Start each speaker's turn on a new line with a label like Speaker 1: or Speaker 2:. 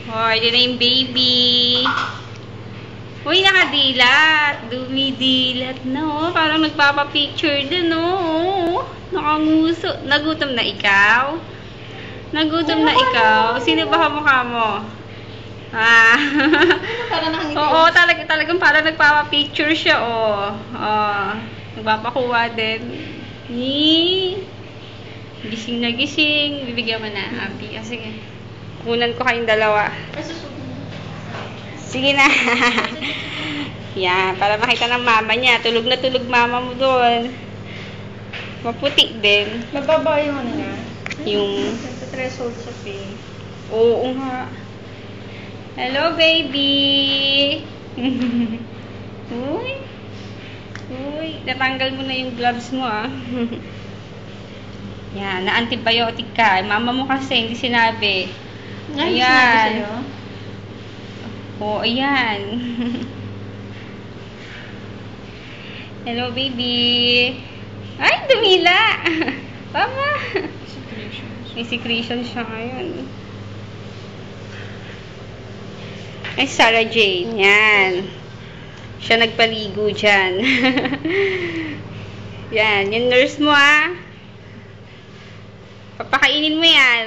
Speaker 1: Hoy, di na yung baby. Uy, nakadilat. Dumidilat na, oh. Parang nagpapapicture din, oh. Nakanguso. Nagutom na ikaw? Nagutom na ikaw? Sino ba kamukha mo? Ah. Oo, talagang parang nagpapapicture siya, oh. Oh. Nagpapakuha din. Gising na gising. Bibigyan mo na, Abby. Sige. Kunan ko kayong dalawa. Sige na. Yan, para makita ng mama niya. Tulog na tulog mama mo doon. Maputi din.
Speaker 2: Mababa yung ano niya?
Speaker 1: Yung...
Speaker 2: Sa threshold sa pay.
Speaker 1: Oo nga. Hello, baby! Uy! Uy! Natanggal mo na yung gloves mo, ah. Yan, na-antibiotic ka. Mama mo kasi, hindi sinabi. Ayan. Oo, ayan. Hello, baby. Ay, dumila. Tama. May secretion siya ngayon. Ay, Sarah Jane. Yan. Siya nagpaligo dyan. Yan. Yung nurse mo, ah. Papakainin mo yan.